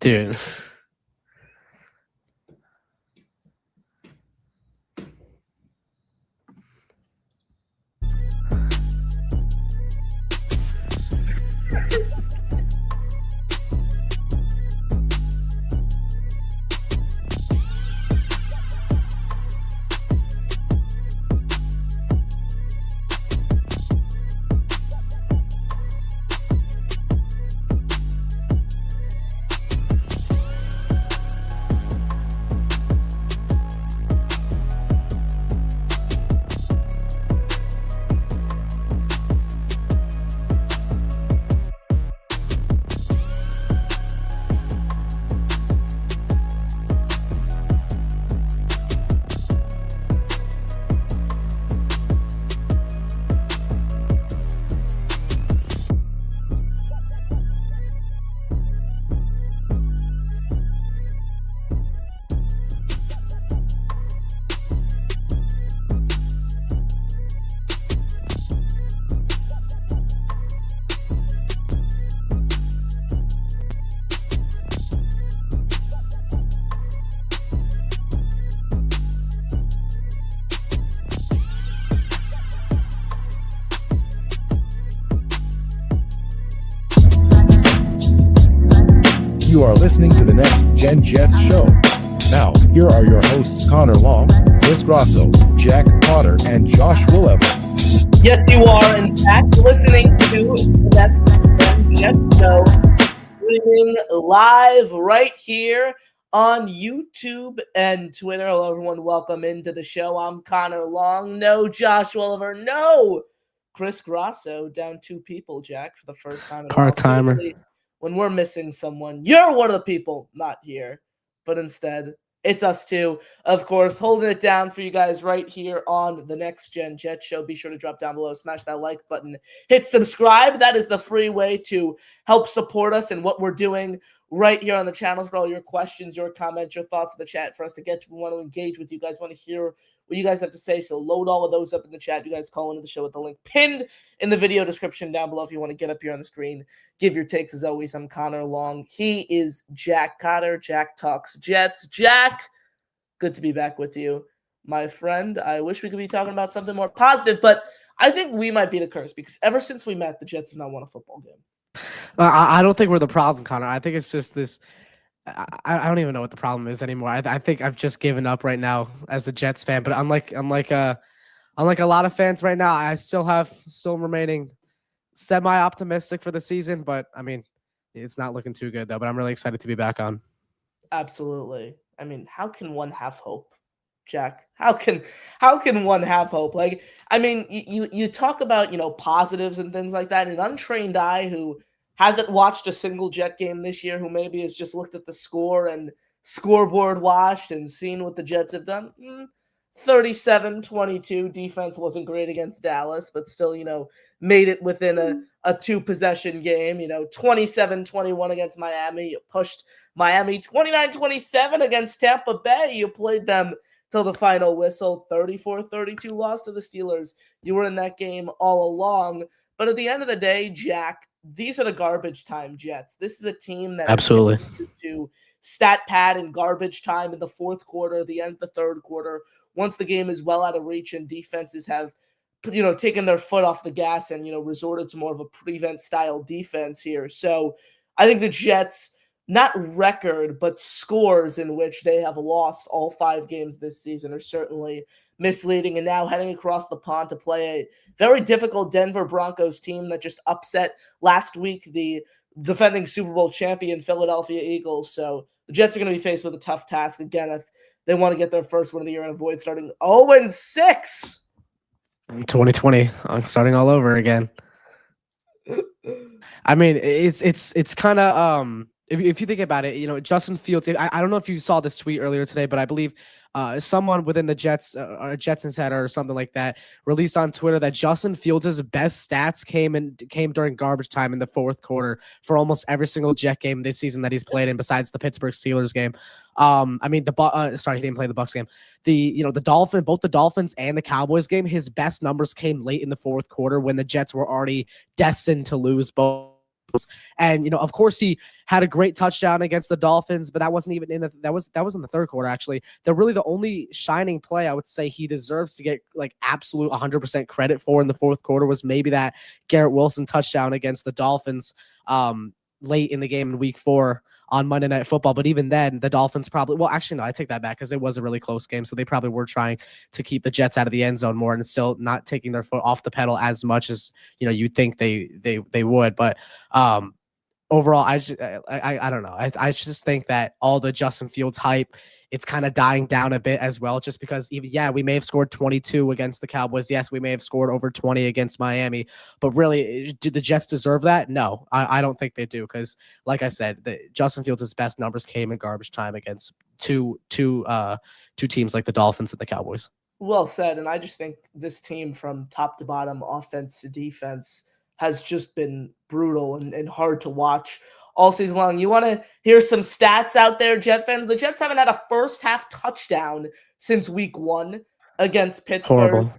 Dude. You are listening to the Next Gen Jets show. Now, here are your hosts Connor Long, Chris Grasso, Jack Cotter, and Josh Woolever. Yes, you are, in fact, listening to the Next Gen Jets show, streaming live right here on YouTube and Twitter. Hello, everyone. Welcome into the show. I'm Connor Long. No Josh Woolever. No Chris Grasso. Down 2 people, Jack, for the first time. Part-timer. When we're missing someone, you're one of the people not here, but instead it's us two, of course, holding it down for you guys right here on the Next Gen Jet Show. Be sure to drop down below, smash that like button, hit subscribe. That is the free way to help support us and what we're doing right here on the channel. For all your questions, your comments, your thoughts in the chat for us to get to. We want to engage with you guys, want to hear what you guys have to say. So load all of those up in the chat. You guys call into the show with the link pinned in the video description down below if you want to get up here on the screen. Give your takes as always. I'm Connor Long. He is Jack Cotter. Jack Talks Jets. Jack, good to be back with you, my friend. I wish we could be talking about something more positive, but I think we might be the curse because ever since we met, the Jets have not won a football game. I don't think we're the problem, Connor. I think it's just this. I don't even know what the problem is anymore. I think I've just given up right now as a Jets fan. But unlike a lot of fans right now, I still remaining semi-optimistic for the season. But I mean, it's not looking too good though. But I'm really excited to be back on. Absolutely. I mean, how can one have hope, Jack? How can one have hope? Like, I mean, you talk about, positives and things like that. An untrained eye who hasn't watched a single Jet game this year, who maybe has just looked at the score and scoreboard watched and seen what the Jets have done. 37-22. Defense wasn't great against Dallas, but still, made it within a 2-possession game. 27-21 against Miami. You pushed Miami. 29-27 against Tampa Bay. You played them till the final whistle. 34-32 loss to the Steelers. You were in that game all along. But at the end of the day, Jack, these are the garbage time Jets. This is a team that absolutely to stat pad in garbage time in the fourth quarter, the end of the third quarter, once the game is well out of reach and defenses have, taken their foot off the gas and, resorted to more of a prevent style defense here. So I think the Jets, not record, but scores in which they have lost all 5 games this season are certainly misleading. And now heading across the pond to play a very difficult Denver Broncos team that just upset last week the defending Super Bowl champion Philadelphia Eagles. So the Jets are going to be faced with a tough task again if they want to get their first win of the year and avoid starting 0-6 in 2020. I'm starting all over again. I mean, it's kind of if you think about it, Justin Fields. I don't know if you saw this tweet earlier today, but I believe someone within the Jets, Jets Insider or something like that, released on Twitter that Justin Fields' best stats came during garbage time in the fourth quarter for almost every single Jet game this season that he's played in, besides the Pittsburgh Steelers game. I mean, sorry, he didn't play the Bucs game. Both the Dolphins and the Cowboys game, his best numbers came late in the fourth quarter when the Jets were already destined to lose both And of course, he had a great touchdown against the Dolphins, but that wasn't even in the that was in the third quarter. Actually, the only shining play I would say he deserves to get like absolute 100% credit for in the fourth quarter was maybe that Garrett Wilson touchdown against the Dolphins late in the game in Week 4 on Monday Night Football. But even then, the Dolphins actually, no, I take that back because it was a really close game. So they probably were trying to keep the Jets out of the end zone more and still not taking their foot off the pedal as much as you'd think they would. But overall, I don't know. I just think that all the Justin Fields hype, it's kind of dying down a bit as well, just because we may have scored 22 against the Cowboys. Yes, we may have scored over 20 against Miami, but really, do the Jets deserve that? No, I don't think they do, because like I said, Justin Fields' best numbers came in garbage time against two teams like the Dolphins and the Cowboys. Well said. And I just think this team from top to bottom, offense to defense, has just been brutal and hard to watch all season long. You want to hear some stats out there, Jet fans? The Jets haven't had a first half touchdown since Week 1 against Pittsburgh.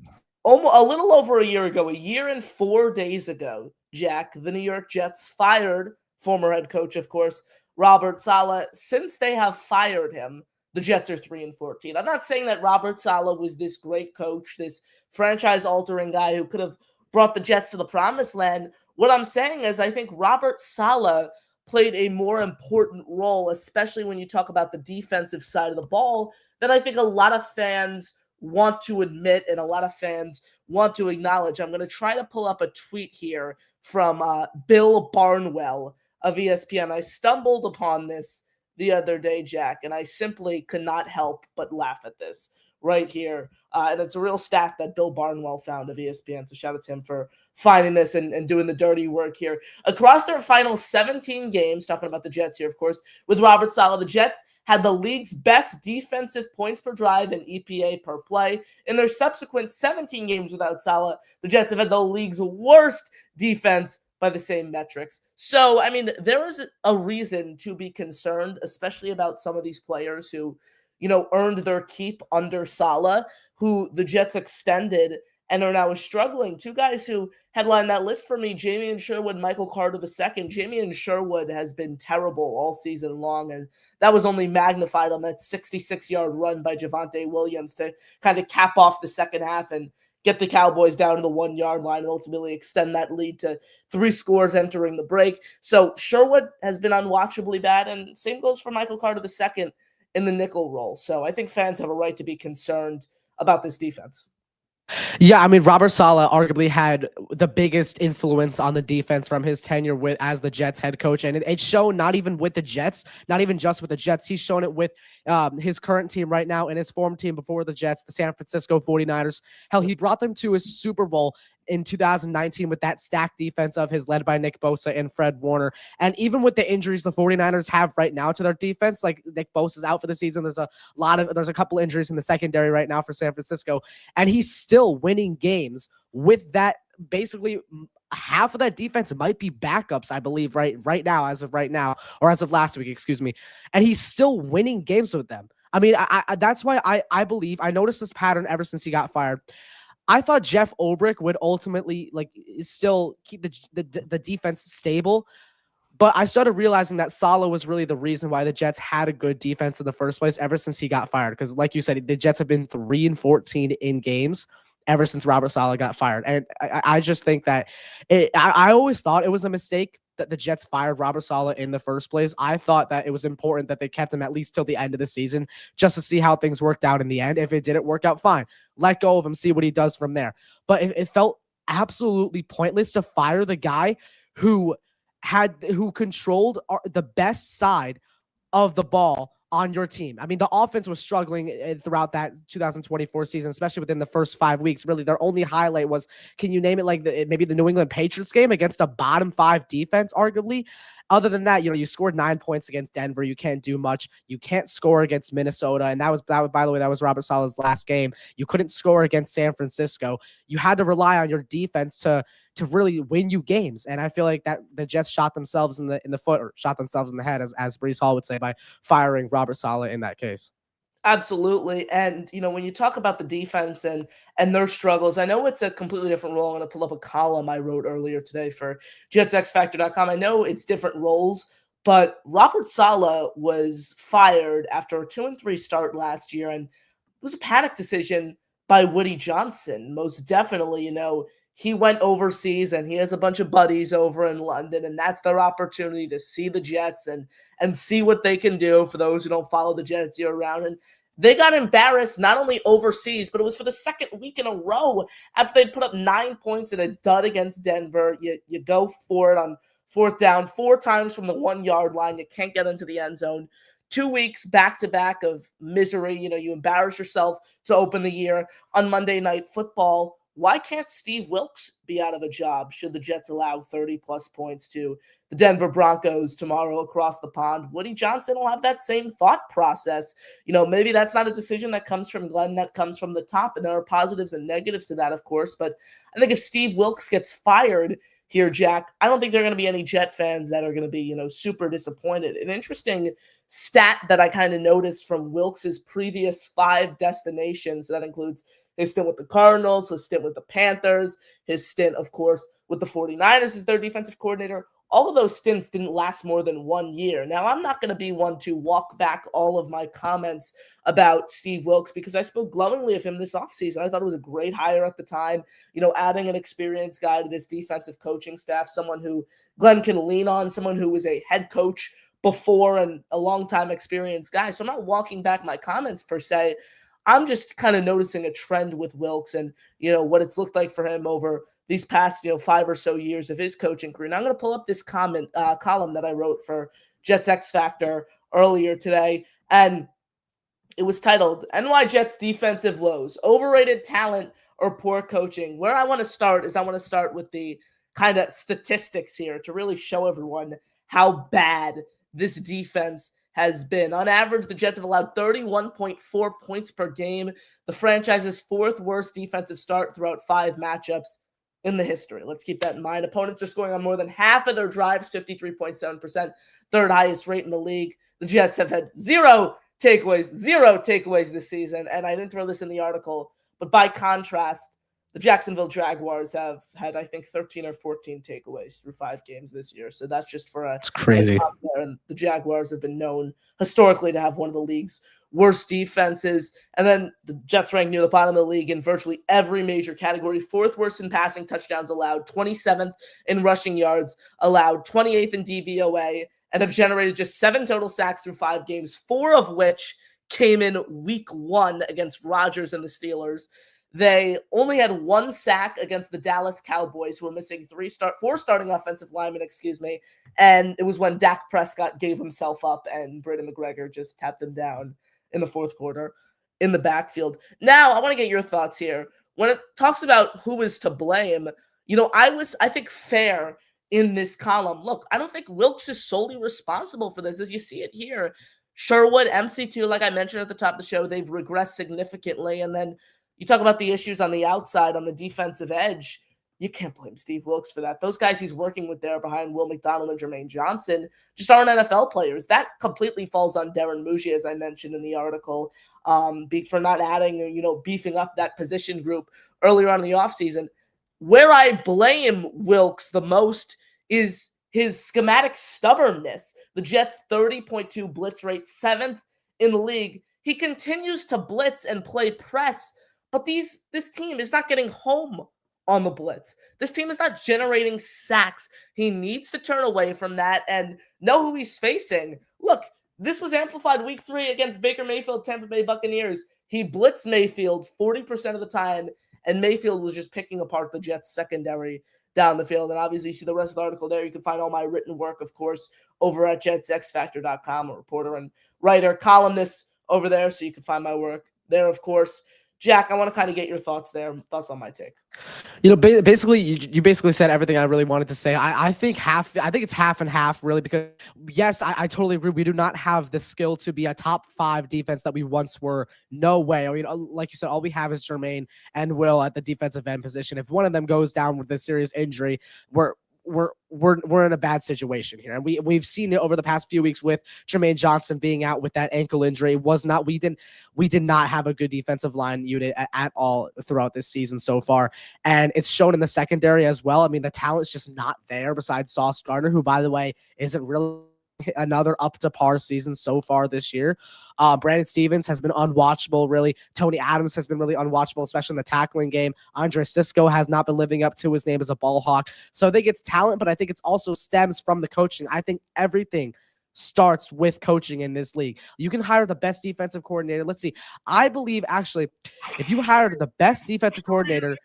Horrible. A little over a year ago, a year and 4 days ago, Jack, the New York Jets fired former head coach, of course, Robert Saleh. Since they have fired him, the Jets are 3-14. I'm not saying that Robert Saleh was this great coach, this franchise-altering guy who could have brought the Jets to the promised land. What I'm saying is I think Robert Saleh played a more important role, especially when you talk about the defensive side of the ball, than I think a lot of fans want to admit and a lot of fans want to acknowledge. I'm going to try to pull up a tweet here from Bill Barnwell of ESPN. I stumbled upon this the other day, Jack, and I simply could not help but laugh at this right here. And it's a real stat that Bill Barnwell found of ESPN. So shout out to him for finding this and doing the dirty work here. Across their final 17 games, talking about the Jets here, of course, with Robert Saleh, the Jets had the league's best defensive points per drive and EPA per play. In their subsequent 17 games without Saleh, the Jets have had the league's worst defense by the same metrics. So, I mean, there is a reason to be concerned, especially about some of these players who, earned their keep under Saleh, who the Jets extended and are now struggling. Two guys who headline that list for me, Jamien Sherwood, Michael Carter II. Jamien Sherwood has been terrible all season long, and that was only magnified on that 66-yard run by Javonte Williams to kind of cap off the second half and get the Cowboys down to the 1-yard line and ultimately extend that lead to 3 scores entering the break. So Sherwood has been unwatchably bad, and same goes for Michael Carter II in the nickel role. So I think fans have a right to be concerned about this defense. Yeah, I mean, Robert Saleh arguably had the biggest influence on the defense from his tenure as the Jets head coach. And it's shown not even with the Jets, not even just with the Jets. He's shown it with his current team right now and his former team before the Jets, the San Francisco 49ers. Hell, he brought them to a Super Bowl in 2019 with that stacked defense of his led by Nick Bosa and Fred Warner. And even with the injuries the 49ers have right now to their defense, like Nick Bosa's out for the season. There's a couple injuries in the secondary right now for San Francisco, and he's still winning games with that. Basically half of that defense might be backups, I believe, right now, as of last week, excuse me. And he's still winning games with them. I mean, I that's why I believe I noticed this pattern ever since he got fired. I thought Jeff Ulbrich would ultimately still keep the defense stable, but I started realizing that Saleh was really the reason why the Jets had a good defense in the first place ever since he got fired. Because like you said, the Jets have been 3-14 in games ever since Robert Saleh got fired. And I just think that I always thought it was a mistake that the Jets fired Robert Saleh in the first place. I thought that it was important that they kept him at least till the end of the season just to see how things worked out in the end. If it didn't work out, fine. Let go of him, see what he does from there. But it felt absolutely pointless to fire the guy who controlled the best side of the ball on your team. I mean, the offense was struggling throughout that 2024 season, especially within the first 5 weeks. Really, their only highlight was, can you name it, maybe the New England Patriots game against a bottom 5 defense, arguably. Other than that, you scored 9 points against Denver. You can't do much. You can't score against Minnesota. And that was, by the way, that was Robert Saleh's last game. You couldn't score against San Francisco. You had to rely on your defense to really win you games. And I feel like that the Jets shot themselves in the foot, or shot themselves in the head, as Breece Hall would say, by firing Robert Saleh in that case. Absolutely. And when you talk about the defense and their struggles, I know it's a completely different role. I'm going to pull up a column I wrote earlier today for JetsXFactor.com. I know it's different roles, but Robert Saleh was fired after a 2-3 start last year, and it was a panic decision by Woody Johnson. Most definitely, he went overseas and he has a bunch of buddies over in London, and that's their opportunity to see the Jets and see what they can do for those who don't follow the Jets year round. And they got embarrassed not only overseas, but it was for the second week in a row after they'd put up 9 points in a dud against Denver. You go for it on fourth down 4 times from the 1 yard line. You can't get into the end zone. 2 weeks back to back of misery. You embarrass yourself to open the year on Monday Night Football. Why can't Steve Wilks be out of a job should the Jets allow 30-plus points to the Denver Broncos tomorrow across the pond? Woody Johnson will have that same thought process. Maybe that's not a decision that comes from Glenn, that comes from the top, and there are positives and negatives to that, of course. But I think if Steve Wilks gets fired here, Jack, I don't think there are going to be any Jet fans that are going to be, super disappointed. An interesting stat that I kind of noticed from Wilks's previous 5 destinations, so that includes his stint with the Cardinals, his stint with the Panthers, his stint, of course, with the 49ers as their defensive coordinator. All of those stints didn't last more than 1 year. Now, I'm not going to be one to walk back all of my comments about Steve Wilks because I spoke glowingly of him this offseason. I thought it was a great hire at the time, adding an experienced guy to this defensive coaching staff, someone who Glenn can lean on, someone who was a head coach before and a long-time experienced guy. So I'm not walking back my comments per se. I'm just kind of noticing a trend with Wilks and, what it's looked like for him over these past, 5 or so years of his coaching career. And I'm going to pull up this column that I wrote for Jets X Factor earlier today. And it was titled NY Jets Defensive Woes, Overrated Talent or Poor Coaching. Where I want to start is with the kind of statistics here to really show everyone how bad this defense has been. On average, the Jets have allowed 31.4 points per game, the franchise's 4th worst defensive start throughout 5 matchups in the history. Let's keep that in mind. Opponents are scoring on more than half of their drives, 53.7%, 3rd highest rate in the league. The Jets have had zero takeaways this season, and I didn't throw this in the article, but by contrast, the Jacksonville Jaguars have had, I think, 13 or 14 takeaways through 5 games this year. So that's just for it's crazy. And the Jaguars have been known historically to have one of the league's worst defenses. And then the Jets rank near the bottom of the league in virtually every major category. 4th worst in passing touchdowns allowed, 27th in rushing yards allowed, 28th in DVOA, and have generated just 7 total sacks through 5 games, 4 of which came in week 1 against Rodgers and the Steelers. They only had 1 sack against the Dallas Cowboys, who were missing 4 starting offensive linemen, and it was when Dak Prescott gave himself up and Brandon McGregor just tapped him down in the 4th quarter in the backfield. Now, I want to get your thoughts here. When it talks about who is to blame, I think, fair in this column. Look, I don't think Wilks is solely responsible for this, as you see it here. Sherwood, MC2, like I mentioned at the top of the show, they've regressed significantly, and then you talk about the issues on the outside, on the defensive edge. You can't blame Steve Wilks for that. Those guys he's working with there behind Will McDonald and Jermaine Johnson just aren't NFL players. That completely falls on Darren Muji, as I mentioned in the article, for not adding or, beefing up that position group earlier on in the offseason. Where I blame Wilks the most is his schematic stubbornness. The Jets' 30.2 blitz rate, 7th in the league. He continues to blitz and play press, but this team is not getting home on the blitz. This team is not generating sacks. He needs to turn away from that and know who he's facing. Look, this was amplified week 3 against Baker Mayfield, Tampa Bay Buccaneers. He blitzed Mayfield 40% of the time, and Mayfield was just picking apart the Jets' secondary down the field. And obviously, you see the rest of the article there. You can find all my written work, of course, over at jetsxfactor.com, a reporter and writer, columnist over there, so you can find my work there, of course. Jack, I want to kind of get your thoughts there, thoughts on my take. Basically, you basically said everything I really wanted to say. I think it's half and half, really, because yes, I totally agree. We do not have the skill to be a top 5 defense that we once were. No way. I mean, like you said, all we have is Jermaine and Will at the defensive end position. If one of them goes down with a serious injury, we're in a bad situation here, and we've seen it over the past few weeks with Jermaine Johnson being out with that ankle injury. We did not have a good defensive line unit at all throughout this season so far, and it's shown in the secondary as well. I mean, the talent's just not there besides Sauce Gardner, who, by the way, isn't really another up to par season so far this year. Brandon Stevens has been unwatchable, really. Tony Adams has been really unwatchable, especially in the tackling game. Andre Sisco has not been living up to his name as a ball hawk. So I think it's talent, but I think it's also stems from the coaching. I think everything starts with coaching in this league. You can hire the best defensive coordinator. Let's see. I believe, actually, if you hired the best defensive coordinator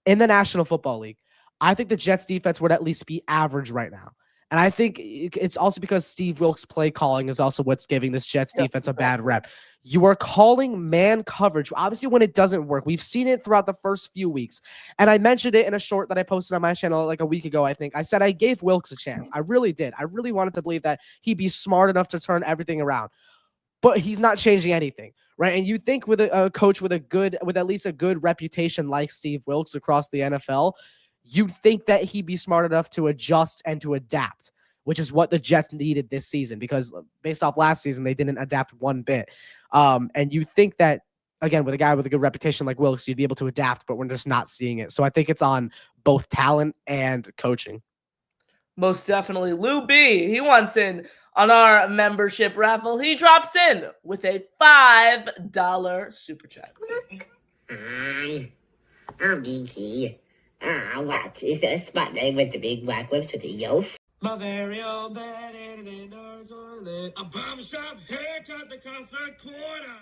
in the National Football League, I think the Jets defense would at least be average right now. And I think it's also because Steve Wilks' play calling is also what's giving this Jets defense a bad rep. You are calling man coverage, obviously, when it doesn't work. We've seen it throughout the first few weeks. And I mentioned it in a short that I posted on my channel like a week ago, I think. I said I gave Wilks a chance. I really did. I really wanted to believe that he'd be smart enough to turn everything around. But he's not changing anything, right? And you think with a coach with at least a good reputation like Steve Wilks across the NFL, you'd think that he'd be smart enough to adjust and to adapt, which is what the Jets needed this season, because based off last season, they didn't adapt one bit. And you think that, again, with a guy with a good reputation like Wilks, you'd be able to adapt, but we're just not seeing it. So I think it's on both talent and coaching. Most definitely. Lou B, he wants in on our membership raffle. He drops in with a $5 super chat. Hi, I'm Geeky. What is a spot name with the big black whips with the yoke? My very own bed in an indoor toilet. A bomb shop haircut that costs $0.25.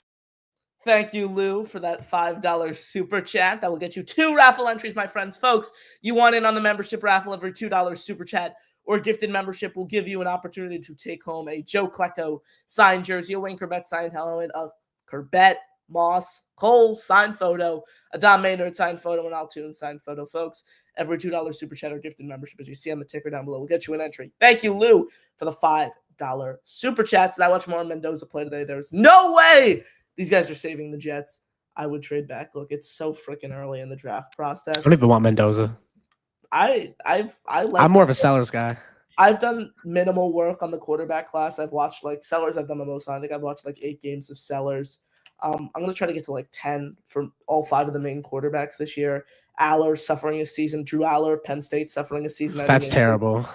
Thank you, Lou, for that $5 super chat. That will get you 2 raffle entries, my friends. Folks, you want in on the membership raffle, every $2 super chat or gifted membership will give you an opportunity to take home a Joe Klecko signed jersey, a Wayne Corbett signed helmet, a Corbett, Moss, Cole signed photo, a Don Maynard signed photo, and Altoon signed photo, folks. Every $2 super chat or gifted membership, as you see on the ticker down below, will get you an entry. Thank you, Lou, for the $5 super chats. And I watched more Mendoza play today. There's no way these guys are saving the Jets. I would trade back. Look, it's so freaking early in the draft process. I don't even want Mendoza. I'm more of a Sellers guy. I've done minimal work on the quarterback class. I've watched Sellers. I've done the most on. I think I've watched 8 games of Sellers. I'm going to try to get to 10 from all 5 of the main quarterbacks this year. Aller suffering a season. Drew Aller, Penn State suffering a season. That's terrible.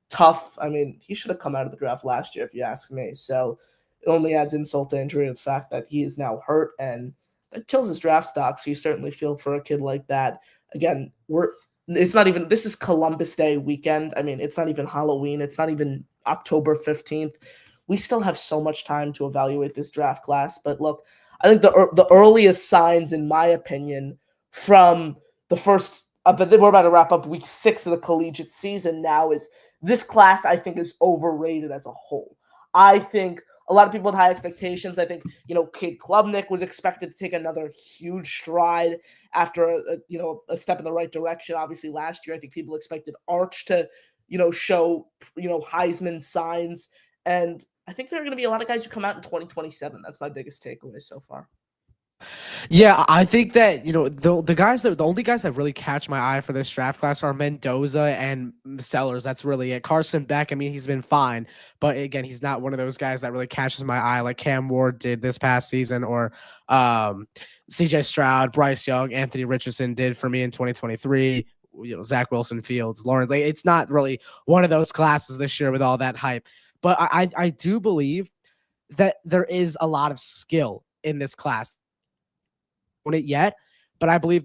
Tough. I mean, he should have come out of the draft last year, if you ask me. So it only adds insult to injury to the fact that he is now hurt, and that kills his draft stock. So you certainly feel for a kid like that. Again, this is Columbus Day weekend. I mean, it's not even Halloween. It's not even October 15th. We still have so much time to evaluate this draft class. But look, I think the earliest signs, in my opinion, from the first, but then we're about to wrap up week 6 of the collegiate season now, is this class, I think, is overrated as a whole. I think a lot of people had high expectations. I think, Cade Klubnik was expected to take another huge stride after a step in the right direction. Obviously, last year, I think people expected Arch to, show, Heisman signs. And I think there are going to be a lot of guys who come out in 2027. That's my biggest takeaway so far. Yeah, I think that, the only guys that really catch my eye for this draft class are Mendoza and Sellers. That's really it. Carson Beck, I mean, he's been fine, but again, he's not one of those guys that really catches my eye like Cam Ward did this past season, or CJ Stroud, Bryce Young, Anthony Richardson did for me in 2023. Zach Wilson, Fields, Lawrence. It's not really one of those classes this year with all that hype. But I do believe that there is a lot of skill in this class. It yet, but I believe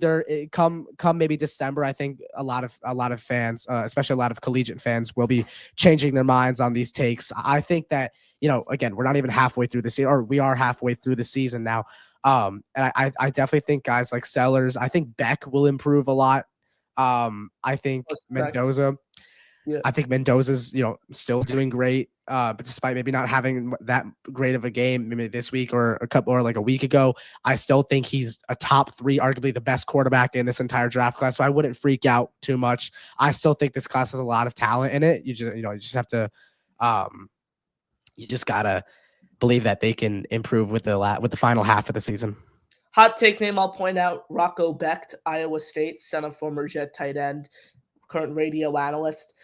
come maybe December, I think a lot of fans, especially a lot of collegiate fans, will be changing their minds on these takes. I think that, again, we're not even halfway through the season, or we are halfway through the season now. And I definitely think guys like Sellers, I think Beck will improve a lot. I think Mendoza. Yeah. I think Mendoza's, still doing great, but despite maybe not having that great of a game, maybe this week or a week ago, I still think he's a top 3, arguably the best quarterback in this entire draft class. So I wouldn't freak out too much. I still think this class has a lot of talent in it. You just have to, you just gotta believe that they can improve with the final half of the season. Hot take name I'll point out: Rocco Becht, Iowa State, son of former Jet tight end. current radio analyst.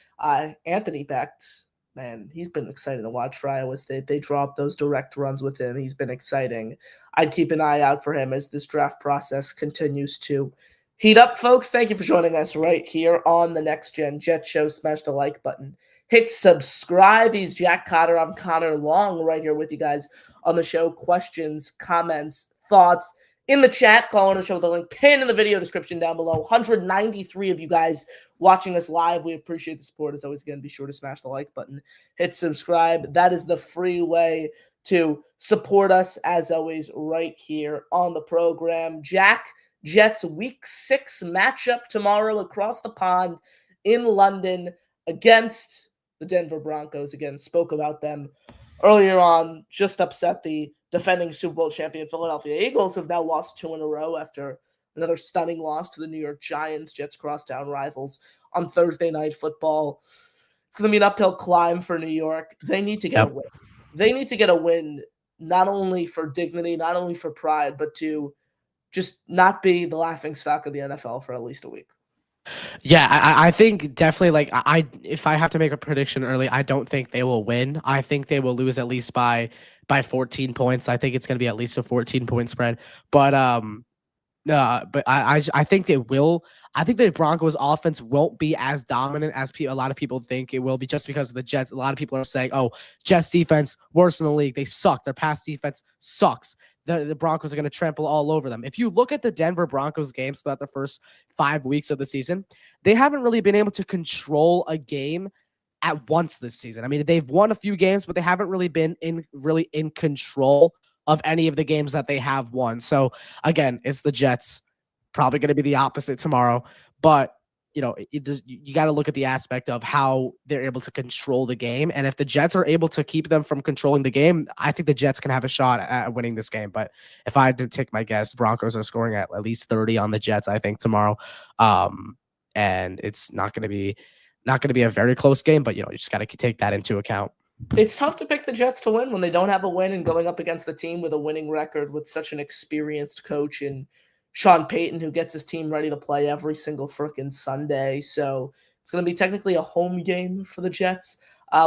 Anthony Becht, man, he's been exciting to watch for Iowa State. They dropped those direct runs with him. He's been exciting. I'd keep an eye out for him as this draft process continues to heat up, folks. Thank you for joining us right here on the Next Gen Jet Show. Smash the like button. Hit subscribe. He's Jack Cotter. I'm Connor Long right here with you guys on the show. Questions, comments, thoughts in the chat. Call on the show. The link pinned in the video description down below. 193 of you guys watching us live. We appreciate the support. As always, again, be sure to smash the like button. Hit subscribe. That is the free way to support us, as always, right here on the program. Jack, Jets Week 6 matchup tomorrow across the pond in London against the Denver Broncos. Again, spoke about them earlier on. Just upset the defending Super Bowl champion Philadelphia Eagles, who have now lost 2 in a row after another stunning loss to the New York Giants. Jets crosstown rivals on Thursday Night Football. It's going to be an uphill climb for New York. They need to get a win. They need to get a win, not only for dignity, not only for pride, but to just not be the laughingstock of the NFL for at least a week. Yeah, I think definitely, like, if I have to make a prediction early, I don't think they will win. I think they will lose at least by 14 points. I think it's going to be at least a 14-point spread. But I think they will. I think the Broncos offense won't be as dominant as a lot of people think it will be, just because of the Jets. A lot of people are saying, oh, Jets defense, worse in the league. They suck. Their pass defense sucks. The Broncos are going to trample all over them. If you look at the Denver Broncos games throughout the first 5 weeks of the season, they haven't really been able to control a game at once this season. I mean, they've won a few games, but they haven't really been in control of any of the games that they have won. So again, it's the Jets. Probably going to be the opposite tomorrow, but you got to look at the aspect of how they're able to control the game. And if the Jets are able to keep them from controlling the game, I think the Jets can have a shot at winning this game. But if I had to take my guess, Broncos are scoring at least 30 on the Jets, I think, tomorrow. And it's not going to be a very close game, but you just got to take that into account. It's tough to pick the Jets to win when they don't have a win, and going up against the team with a winning record with such an experienced coach and Sean Payton, who gets his team ready to play every single freaking Sunday. So it's going to be technically a home game for the Jets,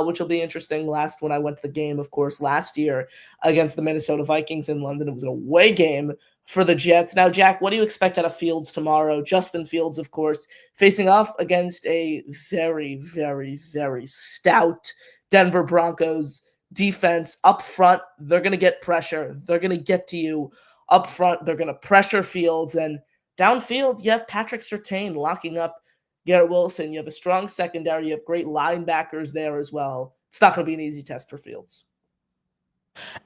which will be interesting. When I went to the game, of course, last year against the Minnesota Vikings in London, it was an away game for the Jets. Now, Jack, what do you expect out of Fields tomorrow? Justin Fields, of course, facing off against a very, very, very stout Denver Broncos defense up front. They're going to get pressure. They're going to get to you up front. They're going to pressure Fields, and downfield, you have Patrick Surtain locking up Garrett Wilson. You have a strong secondary. You have great linebackers there as well. It's not going to be an easy test for Fields.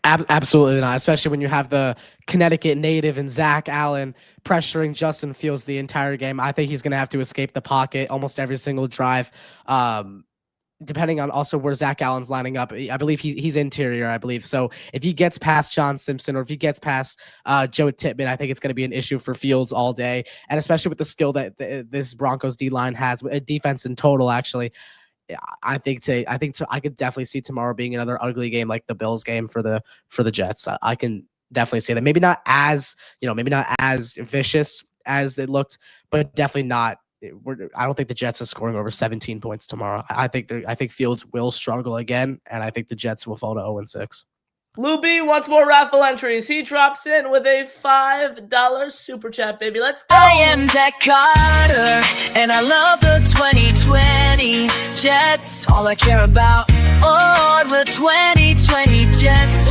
Absolutely not, especially when you have the Connecticut native and Zach Allen pressuring Justin Fields the entire game. I think he's going to have to escape the pocket almost every single drive. Depending on also where Zach Allen's lining up. I believe he's interior, I believe. So if he gets past John Simpson, or if he gets past Joe Tippmann, I think it's going to be an issue for Fields all day. And especially with the skill that this Broncos D-line has, defense in total, actually. I could definitely see tomorrow being another ugly game like the Bills game for the Jets. I can definitely say that. Maybe not as vicious as it looked, but definitely not. I don't think the Jets are scoring over 17 points tomorrow. I think Fields will struggle again, and I think the Jets will fall to 0-6. Lou B wants more raffle entries. He drops in with a $5 super chat, baby. Let's go. I am Jack Cotter, and I love the 2020 Jets. All I care about, the 2020 Jets.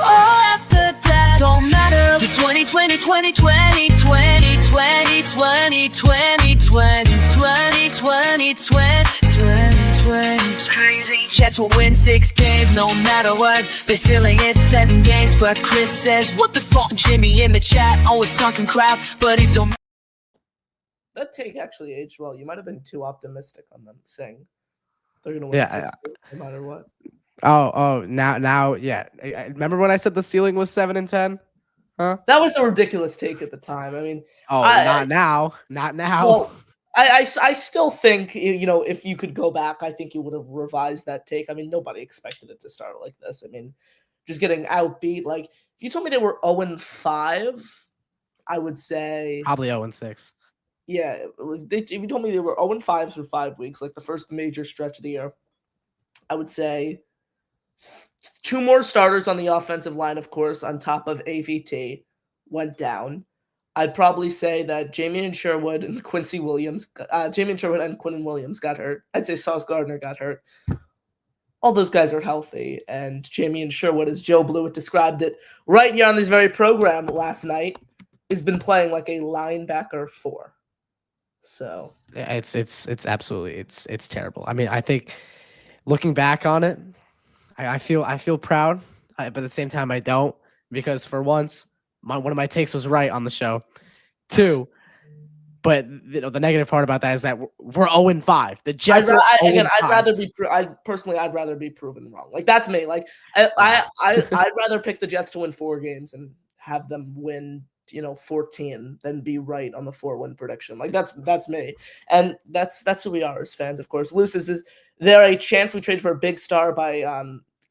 After that, don't matter. The 2020, 2020, 2020, 2020, 2020, 2020, crazy. Jets will win 6 games no matter what. The ceiling is 7 games, but Chris says, what the fuck? Jimmy in the chat, always talking crap, but it don't. That take actually aged well. You might have been too optimistic on them saying they're going to win 6 games no matter what. Now, yeah. Remember when I said the ceiling was 7-10? Huh? That was a ridiculous take at the time. I mean, not now. Well, I still think, if you could go back, I think you would have revised that take. I mean, nobody expected it to start like this. I mean, just getting outbeat. Like, if you told me they were 0-5, I would say probably 0-6. Yeah, if you told me they were 0-5 for 5 weeks, like the first major stretch of the year, I would say 2 more starters on the offensive line, of course, on top of AVT went down. I'd probably say that Jamie and Sherwood and Quincy Williams, Jamie and Sherwood and Quinton Williams got hurt. I'd say Sauce Gardner got hurt. All those guys are healthy, and Jamie and Sherwood, as Joe Blewett described it right here on this very program last night, has been playing like a linebacker 4. So Yeah, it's absolutely it's terrible. I mean, I think looking back on it, I feel proud, but at the same time I don't, because for once one of my takes was right on the show. 2, but the negative part about that is that we're 0-5. The Jets are 0-5. I'd rather be proven wrong. Like, that's me. Like, I'd rather pick the Jets to win 4 games and have them win 14 than be right on the 4-win prediction. Like, that's me, and that's who we are as fans, of course. Luce, is there a chance we trade for a big star by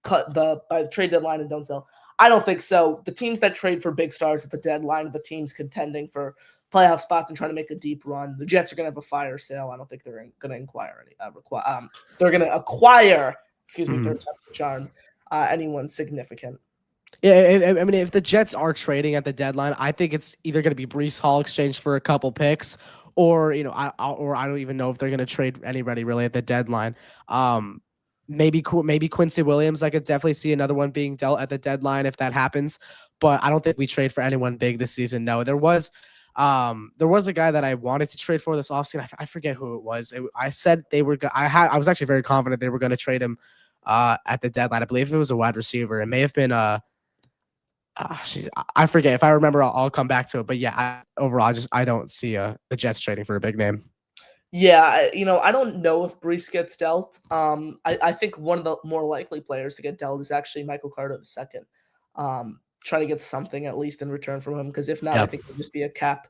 the trade deadline and don't sell? I don't think so. The teams that trade for big stars at the deadline are the teams contending for playoff spots and trying to make a deep run. The Jets are going to have a fire sale. I don't think they're going to inquire they're going to acquire, third time charm, anyone significant. Yeah, I mean, if the Jets are trading at the deadline, I think it's either going to be Breece Hall exchanged for a couple picks, or I don't even know if they're going to trade anybody really at the deadline. Maybe Quincy Williams. I could definitely see another one being dealt at the deadline if that happens, but I don't think we trade for anyone big this season. No, there was a guy that I wanted to trade for this offseason. I forget who it was. I said they were. I was actually very confident they were going to trade him at the deadline. I believe it was a wide receiver. It may have been I forget. If I remember, I'll come back to it. But yeah, overall, I don't see the Jets trading for a big name. Yeah, I don't know if Breece gets dealt. I think one of the more likely players to get dealt is actually Michael Carter II. Try to get something at least in return from him, because if not, I think it'll just be a cap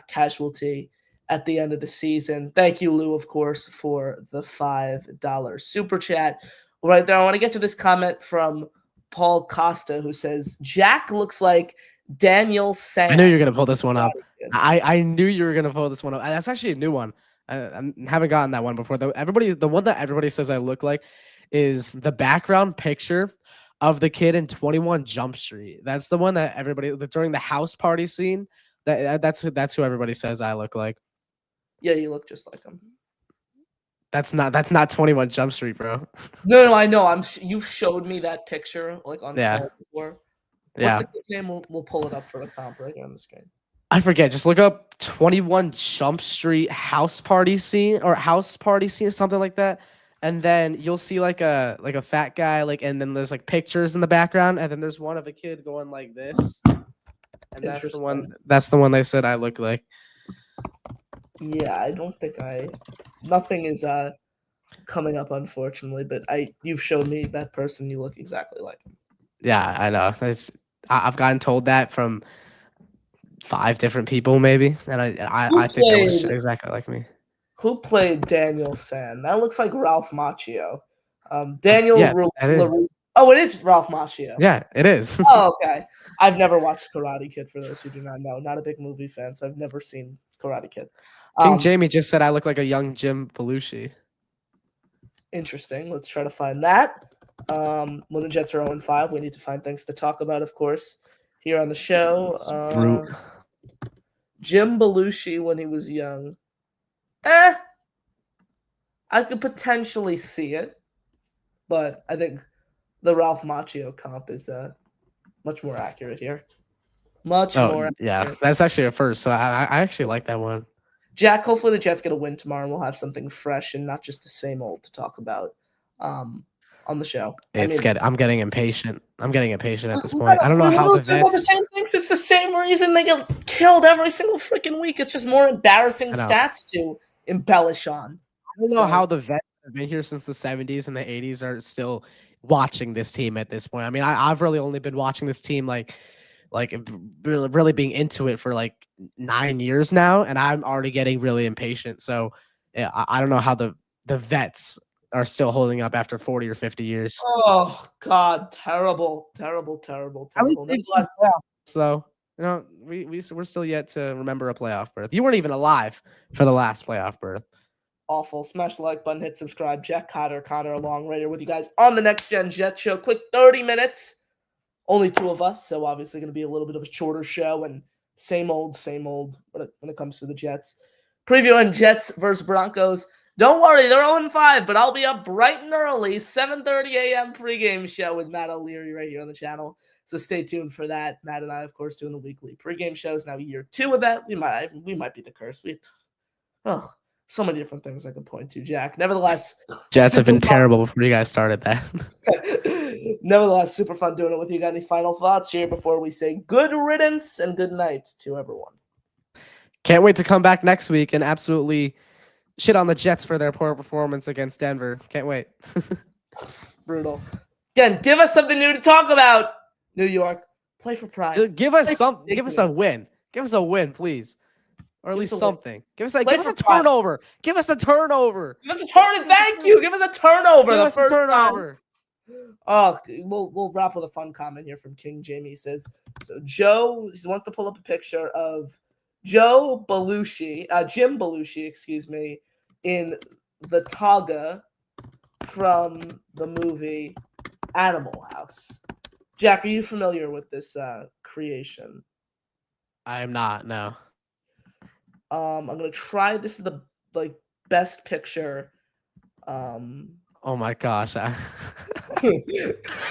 casualty at the end of the season. Thank you, Lou, of course, for the $5 super chat. Right there, I want to get to this comment from Paul Costa, who says, Jack looks like Daniel Sam. I knew you were going to pull this one up. I knew you were going to pull this one up. That's actually a new one. I haven't gotten that one before. The one that everybody says I look like is the background picture of the kid in 21 Jump Street. That's the one that everybody during the house party scene. That's who everybody says I look like. Yeah, you look just like him. That's not 21 Jump Street, bro. No, I know. You've showed me that picture like on before. Yeah. What's his name? We'll pull it up for the comp right here on the screen. I forget. Just look up 21 Jump Street house party scene or something like that, and then you'll see like a fat guy, and then there's like pictures in the background, and then there's one of a kid going like this, and that's the one. That's the one they said I look like. Yeah, I don't think nothing is coming up, unfortunately, but you've showed me that person. You look exactly like him. Yeah, I know. I've gotten told that from 5 different people, maybe, and I think that was exactly like me. Who played Daniel San? That looks like Ralph Macchio. Daniel. Yeah, Oh, it is Ralph Macchio. Yeah, it is. Oh, okay. I've never watched Karate Kid, for those who do not know. Not a big movie fan, so I've never seen Karate Kid. King Jamie just said I look like a young Jim Belushi. Interesting. Let's try to find that. When the Jets are 0-5, we need to find things to talk about, of course, here on the show. Jim Belushi when he was young. I could potentially see it, but I think the Ralph Macchio comp is much more accurate here. Much more accurate. Yeah, that's actually a first, so I actually like that one. Jack, hopefully the Jets get a win tomorrow, and we'll have something fresh and not just the same old to talk about on the show. I'm getting impatient. I'm getting impatient at this point. I don't know how the same things. It's the same reason they get killed every single freaking week. It's just more embarrassing stats to embellish on. I don't know how the vets have been here since the 70s and the 80s are still watching this team at this point. I mean, I've really only been watching this team like really being into it for like 9 years now, and I'm already getting really impatient. So yeah, I don't know how the vets are still holding up after 40 or 50 years. Oh God, terrible. So You know, we're still yet to remember a playoff berth. You weren't even alive for the last playoff berth. Awful. Smash the like button, hit subscribe. Jack Cotter, Connor along right here with you guys on the Next Gen Jet Show. Quick 30 minutes. Only two of us, so obviously going to be a little bit of a shorter show and same old when it comes to the Jets. Previewing Jets versus Broncos. Don't worry, they're 0-5, but I'll be up bright and early, 7:30 a.m. pregame show with Matt O'Leary right here on the channel. So stay tuned for that. Matt and I, of course, doing the weekly pregame shows. Now year 2 of that. We might be the curse. So many different things I could point to, Jack. Nevertheless, Jets have been fun. terrible before you guys started that. Nevertheless, super fun doing it with you. Got any final thoughts here before we say good riddance and good night to everyone? Can't wait to come back next week and absolutely shit on the Jets for their poor performance against Denver. Can't wait. Brutal. Again, give us something new to talk about, New York. Play for pride. Just give us some. Give us a win. Give us a win, please, or at least something. Give us a turnover. Give us a turnover. Give us a turnover. Thank you. Give us a turnover. Give the us first a turnover. time. Oh, we'll wrap with a fun comment here from King Jamie. He says, so Joe wants to pull up a picture of Jim Belushi, excuse me, in the toga from the movie Animal House. Jack, are you familiar with this creation? I am not. No. I'm gonna try. This is the best picture. Oh my gosh! I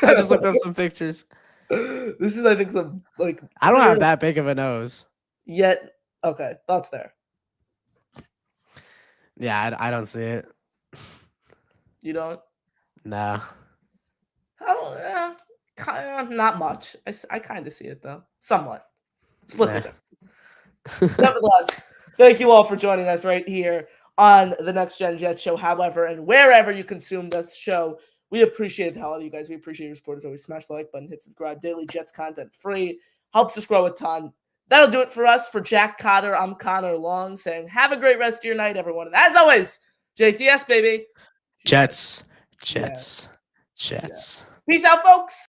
just looked up some pictures. This is, I think, the I don't have that big of a nose. Yet, okay, thoughts there. Yeah, I don't see it. You don't? No. Not much. I kind of see it though, somewhat. Split the difference. Nevertheless, thank you all for joining us right here on the Next Gen Jet Show. However, and wherever you consume this show, we appreciate the hell out of you guys. We appreciate your support as always. Smash the like button, hit subscribe. Daily Jets content free. Helps us grow a ton. That'll do it for us. For Jack Cotter, I'm Connor Long saying have a great rest of your night, everyone. And as always, JTS, baby. Jets. Peace out, folks.